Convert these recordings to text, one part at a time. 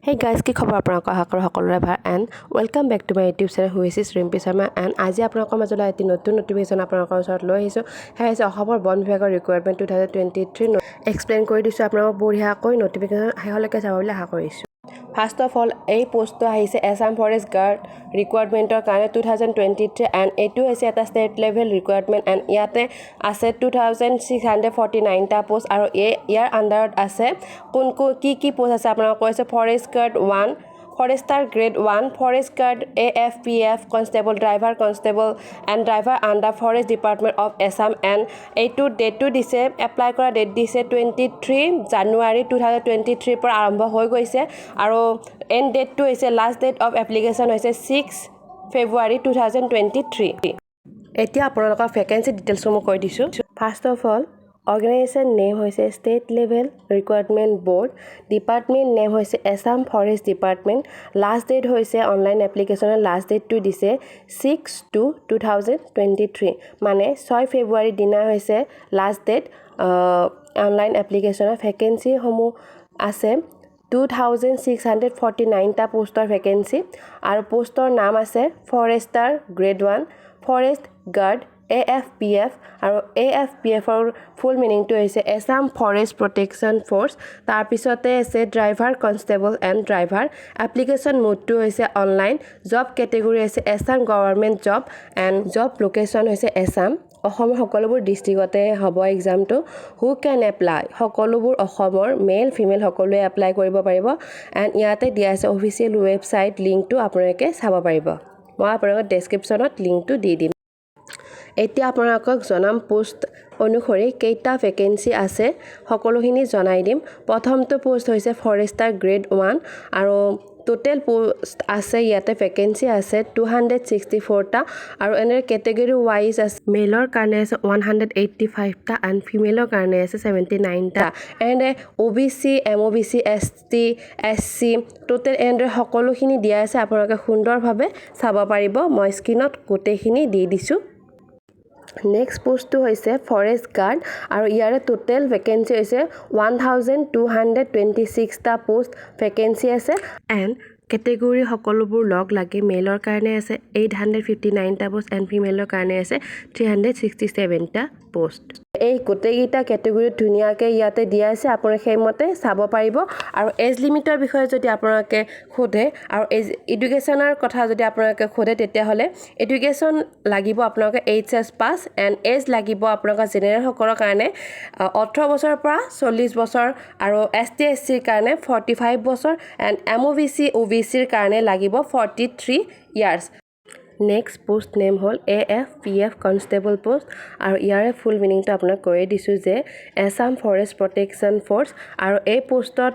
Hey guys, কি খবৰ আপোনালোকৰ সকলোৰে ভাল and welcome back to my YouTube channel which is Rimpi Sharma and আজি আপোনালোকৰ মাজলৈ এটি নতুন নটিফিকেশ্যন আপোনালোকৰ ওচৰত লৈ আহিছোঁ সেয়া হৈছে অসমৰ বন বিভাগৰ ৰিকুৱাৰমেণ্ট 2023 এক্সপ্লেইন কৰি দিছোঁ আপোনালোকক বঢ়িয়াকৈ নটিফিকেশ্যন শেষলৈকে চাব বুলি আশা কৰিছোঁ ফাৰ্ষ্ট অফ অল এই পোষ্টটো আহিছে এছাম ফৰেষ্ট গাৰ্ড ৰিকুৱাৰমেণ্টৰ কাৰণে 2023 এণ্ড এইটো হৈছে এটা ষ্টেট লেভেল ৰিকুৱাৰমেণ্ট এণ্ড ইয়াতে আছে 2649টা পোষ্ট আৰু ইয়াৰ আণ্ডাৰত আছে কি পোষ্ট আছে আপোনালোকক কৈছে forest guard 1 Forester grade 1 forest guard AFPF constable driver constable and driver under forest department of Assam and এইটো ডেটটো দিছে এপ্লাই কৰা ডেট দিছে 23 জানুৱাৰী 2023 পৰা আৰম্ভ হৈ গৈছে আৰু এণ্ড ডেটটো হৈছে লাষ্ট ডেট অফ এপ্লিকেশ্যন হৈছে 6 ফেব্ৰুৱাৰী 2023 এতিয়া আপোনালোকৰ ভেকেঞ্চি ডিটেইলছসমূহ কৈ দিছোঁ first of all organisation name হৈছে state level recruitment board department name হৈছে Assam forest department last date হৈছে অনলাইন এপ্লিকেশ্যনৰ লাষ্ট ডেটটো দিছে 6/2/2023 মানে 6 ফেব্ৰুৱাৰী দিনা হৈছে লাষ্ট ডেট অনলাইন এপ্লিকেশ্যনৰ ভেকেঞ্চিসমূহ আছে 2649টা পোষ্টৰ ভেকেঞ্চি আৰু পোষ্টৰ নাম আছে forester grade 1 forest guard AFPF আৰু AFPFৰ ফুল মিনিংটো হৈছে এছাম ফৰেষ্ট প্ৰটেকশ্যন ফ'ৰ্চ তাৰপিছতে আছে driver constable and driver application মোডটো হৈছে অনলাইন জব কেটেগৰী হৈছে Assam government job and job location হৈছে এছাম অসমৰ সকলোবোৰ ডিষ্ট্ৰিক্টতে হ'ব এক্সামটো হু কেন এপ্লাই সকলোবোৰ অসমৰ মেল ফিমেল সকলোৱে এপ্লাই কৰিব পাৰিব এণ্ড ইয়াতে দিয়া আছে অফিচিয়েল ৱেবছাইট লিংকটো আপোনালোকে চাব পাৰিব মই আপোনালোকক ডেছক্ৰিপশ্যনত লিংকটো দি দিম এতিয়া আপোনালোকক জনাম পোষ্ট অনুসৰি কেইটা ভেকেঞ্চি আছে সকলোখিনি জনাই দিম প্ৰথমটো পোষ্ট হৈছে ফৰেষ্টাৰ গ্ৰেড 1 আৰু টোটেল পোষ্ট আছে ইয়াতে ভেকেঞ্চি আছে 264টা আৰু এনে কেটেগৰী ৱাইজ আছে মেলৰ কাৰণে আছে 185টা এণ্ড ফিমেলৰ কাৰণে আছে 79টা and OBC MOBC ST SC total and সকলোখিনি দিয়া আছে আপোনালোকে সুন্দৰভাৱে চাব পাৰিব মই স্ক্ৰীনত গোটেইখিনি দি দিছোঁ নেক্সট পোষ্টটো হৈছে ফৰেষ্ট গাৰ্ড আৰু ইয়াৰে টোটেল ভেকেঞ্চি হৈছে 1226টা পোষ্ট ভেকেঞ্চি আছে এণ্ড কেটেগৰী সকলোবোৰ লগ লাগি মেলৰ কাৰণে আছে 859টা পোষ্ট এণ্ড ফিমেলৰ কাৰণে আছে 367টা পোষ্ট এই গোটেইকেইটা কেটেগৰীত ধুনীয়াকৈ ইয়াতে দিয়া আছে আপোনালোকে সেইমতে চাব পাৰিব আৰু এজ লিমিটৰ বিষয়ে যদি আপোনালোকে সোধে আৰু এডুকেশ্যনৰ কথা যদি আপোনালোকে সোধে তেতিয়াহ'লে এডুকেশ্যন লাগিব আপোনালোকে HS পাছ এণ্ড এজ লাগিব আপোনালোকৰ জেনেৰেলসকলৰ কাৰণে 18 বছৰৰ পৰা 40 বছৰ আৰু ST SCৰ কাৰণে 45 বছৰ এণ্ড MOBC OBCৰ কাৰণে লাগিব 43 ইয়াৰ্ছ নেক্সট পোষ্ট নেম হ'ল AFPF কনষ্টেবল পোষ্ট আৰু ইয়াৰে ফুল মিনিংটো আপোনাক কৈয়ে দিছোঁ যে এছাম ফৰেষ্ট প্ৰটেকশ্যন ফ'ৰ্চ আৰু এই পোষ্টত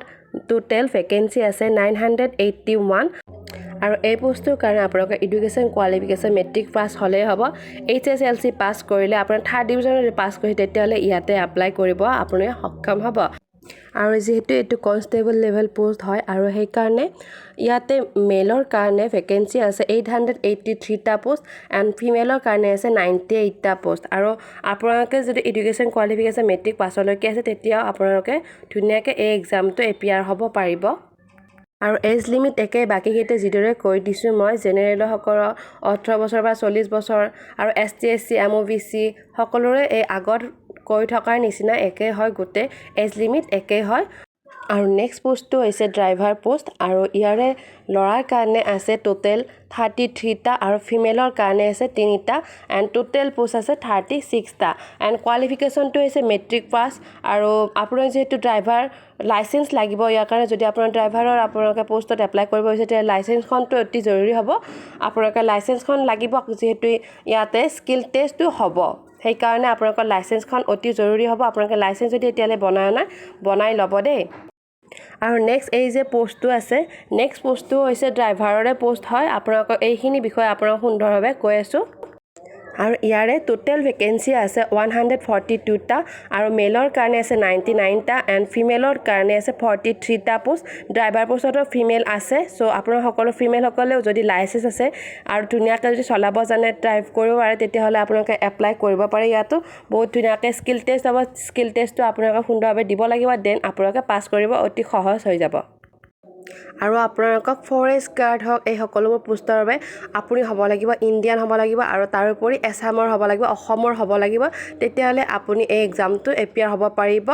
টোটেল ভেকেঞ্চি আছে 981 আৰু এই পোষ্টটোৰ কাৰণে আপোনালোকৰ এডুকেশ্যন কোৱালিফিকেশ্যন মেট্ৰিক পাছ হ'লেই হ'ব HSLC পাছ কৰিলে আপোনাৰ থাৰ্ড ডিভিজনত পাছ কৰি তেতিয়াহ'লে ইয়াতে এপ্লাই কৰিব আপুনি সক্ষম হ'ব আৰু যিহেতু এইটো কনষ্টেবল লেভেল পোষ্ট হয় আৰু সেইকাৰণে ইয়াতে মেলৰ কাৰণে ভেকেঞ্চি আছে 883টা পোষ্ট এণ্ড ফিমেলৰ কাৰণে আছে 98টা পোষ্ট আৰু আপোনালোকে যদি এডুকেশ্যন কোৱালিফিকেশ্যন মেট্ৰিক পাছলৈকে আছে তেতিয়াও আপোনালোকে ধুনীয়াকৈ এই এক্সামটো এপিয়াৰ হ'ব পাৰিব আৰু এজ লিমিট একে বাকীকেইটা যিদৰে কৈ দিছোঁ মই জেনেৰেলসকলৰ 18 বছৰ পৰা 40 বছৰ আৰু ST SC MOBC সকলোৰে এই আগত কৈ থকাৰ নিচিনা একে হয় গোটেই এজ লিমিট একে হয় আৰু নেক্সট পোষ্টটো হৈছে ড্ৰাইভাৰ পোষ্ট আৰু ইয়াৰে ল'ৰাৰ কাৰণে আছে টোটেল 33টা আৰু ফিমেলৰ কাৰণে আছে 3টা এণ্ড টোটেল পোষ্ট আছে 36টা এণ্ড কোৱালিফিকেশ্যনটো হৈছে মেট্ৰিক পাছ আৰু আপোনাৰ যিহেতু ড্ৰাইভাৰ লাইচেঞ্চ লাগিব ইয়াৰ কাৰণে যদি আপোনাৰ ড্ৰাইভাৰৰ আপোনালোকে পোষ্টত এপ্লাই কৰিব বিচাৰে তেতিয়া লাইচেঞ্চখনটো অতি জৰুৰী হ'ব আপোনালোকে লাইচেঞ্চখন লাগিব যিহেতু ইয়াতে স্কিল টেষ্টটো হ'ব সেইকাৰণে আপোনালোকৰ লাইচেঞ্চখন অতি জৰুৰী হ'ব আপোনালোকে লাইচেঞ্চ যদি এতিয়ালৈ বনাই ল'ব দেই আৰু নেক্সট এই যে পোষ্টটো আছে নেক্সট পোষ্টটো হৈছে ড্ৰাইভাৰৰে পোষ্ট হয় আপোনালোকৰ এইখিনি বিষয়ে আপোনাক সুন্দৰভাৱে কৈ আছোঁ আৰু ইয়াৰে টোটেল ভেকেঞ্চি আছে 142টা আৰু মেলৰ কাৰণে আছে 99টা এণ্ড ফিমেলৰ কাৰণে আছে 43টা পোষ্ট ড্ৰাইভাৰ পোষ্টতো ফিমেল আছে চ' আপোনাৰ সকলো ফিমেলসকলেও যদি লাইচেঞ্চ আছে আৰু ধুনীয়াকৈ যদি চলাব জানে ড্ৰাইভ কৰিব পাৰে তেতিয়াহ'লে আপোনালোকে এপ্লাই কৰিব পাৰে ইয়াতো বহুত ধুনীয়াকৈ স্কিল টেষ্ট হ'ব স্কিল টেষ্টটো আপোনালোকে সুন্দৰভাৱে দিব লাগিব দেন আপোনালোকে পাছ কৰিব অতি সহজ হৈ যাব আৰু আপোনালোকক ফৰেষ্ট গাৰ্ড হওক এই সকলোবোৰ পোষ্টৰ বাবে আপুনি হ'ব লাগিব ইণ্ডিয়ান হ'ব লাগিব আৰু তাৰোপৰি এছামৰ হ'ব লাগিব অসমৰ হ'ব লাগিব তেতিয়াহ'লে আপুনি এই এক্সামটো এপিয়াৰ হ'ব পাৰিব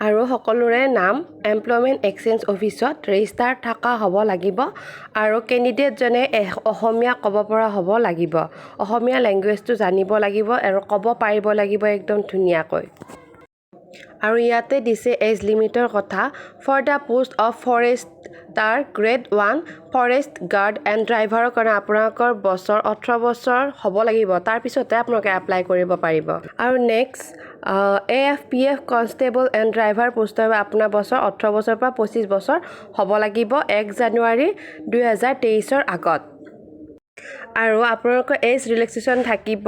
আৰু সকলোৰে নাম এমপ্লয়মেণ্ট এক্সচেঞ্জ অফিচত ৰেজিষ্টাৰ থকা হ'ব লাগিব আৰু কেণ্ডিডেটজনে অসমীয়া ক'ব পৰা হ'ব লাগিব অসমীয়া লেংগুৱেজটো জানিব লাগিব আৰু ক'ব পাৰিব লাগিব একদম ধুনীয়াকৈ আৰু ইয়াতে দিছে এজ লিমিটৰ কথা for the post of forester grade 1 forest guard and ড্ৰাইভাৰৰ কাৰণে আপোনালোকৰ বছৰ 18 বছৰ হ'ব লাগিব তাৰপিছতে আপোনালোকে এপ্লাই কৰিব পাৰিব আৰু next AFPF constable and driver পোষ্টৰ বাবে আপোনাৰ বছৰ 18 বছৰৰ পৰা 25 বছৰ হ'ব লাগিব 1 জানুৱাৰী 2023ৰ আগত আৰু আপোনালোকৰ এজ ৰিলেক্সেশ্যন থাকিব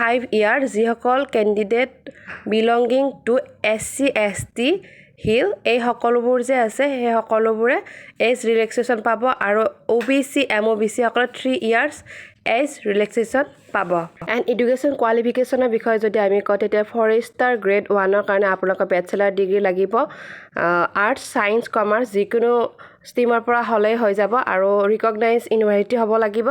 5 ইয়াৰ যিসকল candidate belonging to SC ST hill এই সকলোবোৰ যে আছে সেই সকলোবোৰে এজ ৰিলেক্সেশ্যন পাব আৰু OBC MOBC সকলে 3 ইয়াৰ্ছ এজ ৰিলেক্সেশ্যন পাব এণ্ড এডুকেশ্যন কোৱালিফিকেশ্যনৰ বিষয়ে যদি আমি কওঁ তেতিয়া ফৰেষ্টাৰ গ্ৰেড 1ৰ কাৰণে আপোনালোকৰ বেচেলাৰ ডিগ্ৰী লাগিব আৰ্টছ ছায়েন্স কমাৰ্চ যিকোনো ষ্ট্ৰীমৰ পৰা হ'লেই হৈ যাব আৰু ৰিকগনাইজ ইউনিভাৰ্চিটি হ'ব লাগিব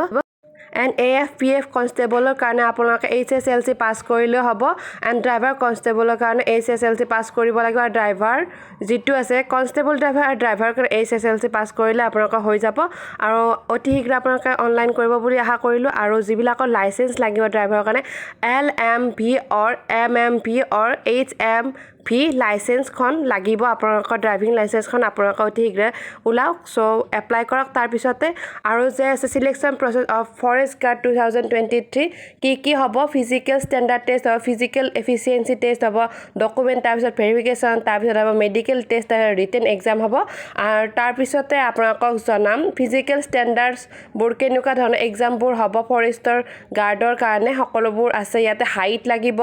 এণ্ড AFPF কনষ্টেবলৰ কাৰণে আপোনালোকে HSLC পাছ কৰিলেও হ'ব এণ্ড ড্ৰাইভাৰ কনষ্টেবলৰ কাৰণে HSLC পাছ কৰিব লাগিব আৰু ড্ৰাইভাৰ যিটো আছে কনষ্টেবল ড্ৰাইভাৰ আৰু ড্ৰাইভাৰ কাৰণে HSLC পাছ কৰিলে আপোনালোকৰ হৈ যাব আৰু অতি শীঘ্ৰে আপোনালোকে অনলাইন কৰিব বুলি আশা কৰিলোঁ আৰু যিবিলাকৰ লাইচেঞ্চ লাগিব ড্ৰাইভাৰৰ কাৰণে LMV অৰ MMV অৰ HMV লাইচেঞ্চখন লাগিব আপোনালোকৰ ড্ৰাইভিং লাইচেঞ্চখন আপোনালোকৰ অতি শীঘ্ৰে ওলাওক চ' এপ্লাই কৰক তাৰপিছতে আৰু যে আছে selection process of forest guard 2023 কি হ'ব ফিজিকেল ষ্টেণ্ডাৰ্ড টেষ্ট হ'ব ফিজিকেল এফিচিয়েঞ্চি টেষ্ট হ'ব ডকুমেণ্ট তাৰপিছত ভেৰিফিকেশ্যন তাৰপিছত হ'ব মেডিকেল টেষ্ট ৰিটেন এক্সাম হ'ব আৰু তাৰপিছতে আপোনালোকক জনাম ফিজিকেল ষ্টেণ্ডাৰ্ডছবোৰ কেনেকুৱা ধৰণৰ এক্সামবোৰ হ'ব ফৰেষ্টৰ গাৰ্ডৰ কাৰণে সকলোবোৰ আছে ইয়াতে হাইট লাগিব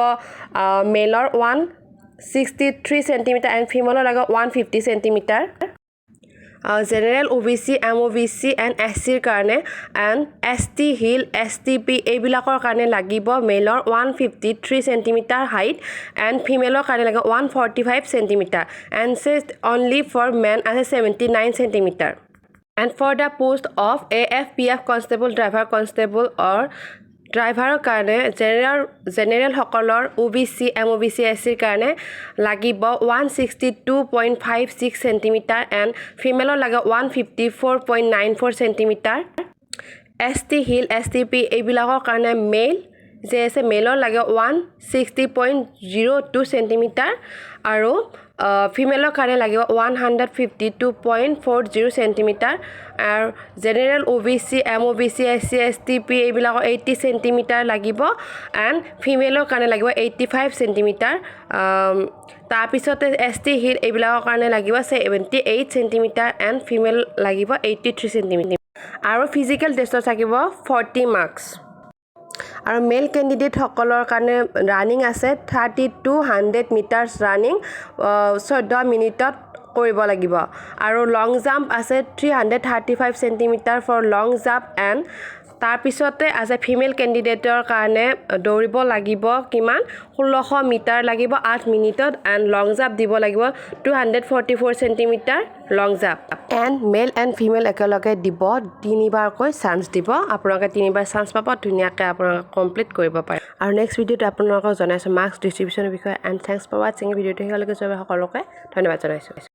মেলৰ 163 চেণ্টিমিটাৰ এণ্ড ফিমেলৰ লাগিব 150 centimetre general OBC MOBC and SCৰ কাৰণে এণ্ড ST হিল STP এইবিলাকৰ কাৰণে লাগিব মেলৰ 153 চেণ্টিমিটাৰ হাইট এণ্ড ফিমেলৰ কাৰণে লাগিব 145 centimetre and chest only for men আছে 79 centimetre and for the post of AFPF constable driver constable or ড্ৰাইভাৰৰ কাৰণে জেনেৰেলসকলৰ OBC MOBC SCৰ কাৰণে লাগিব 162.56 চেণ্টিমিটাৰ এণ্ড ফিমেলৰ লাগে 154.94 চেণ্টিমিটাৰ ST হিল STP এইবিলাকৰ কাৰণে মেল যে আছে মেলৰ লাগে 160.02 চেণ্টিমিটাৰ আৰু ফিমেলৰ কাৰণে লাগিব 152.40 চেণ্টিমিটাৰ আৰু general OBC MOBC SC STP এইবিলাকৰ 80 চেণ্টিমিটাৰ লাগিব এণ্ড ফিমেলৰ কাৰণে লাগিব 85 চেণ্টিমিটাৰ তাৰপিছতে ST হিল এইবিলাকৰ কাৰণে লাগিব 78 চেণ্টিমিটাৰ এণ্ড ফিমেল লাগিব 83 চেণ্টিমিটাৰ আৰু ফিজিকেল টেষ্টত থাকিব 40 মাৰ্কছ আৰু মেল কেণ্ডিডেটসকলৰ কাৰণে ৰানিং আছে 3200 মিটাৰ্ছ ৰানিং 14 মিনিটত কৰিব লাগিব আৰু লং জাম্প আছে 335 centimetre for long jump and তাৰপিছতে আছে ফিমেল কেণ্ডিডেটৰ কাৰণে দৌৰিব লাগিব কিমান 1600 মিটাৰ লাগিব 8 মিনিটত এণ্ড লং জাম্প দিব লাগিব 244 centimetre long jump and male and female একেলগে দিব 3বাৰকৈ চান্স দিব আপোনালোকে 3বাৰ চান্স পাব ধুনীয়াকৈ আপোনালোকে কমপ্লিট কৰিব পাৰে আৰু নেক্সট ভিডিঅ'ত আপোনালোকক জনাইছোঁ মাৰ্কছ ডিষ্ট্ৰিবিউশ্যনৰ বিষয়ে এণ্ড থেংকছ ফৰ ৱাচিং ভিডিঅ'টো সকলোকে ধন্যবাদ জনাইছোঁ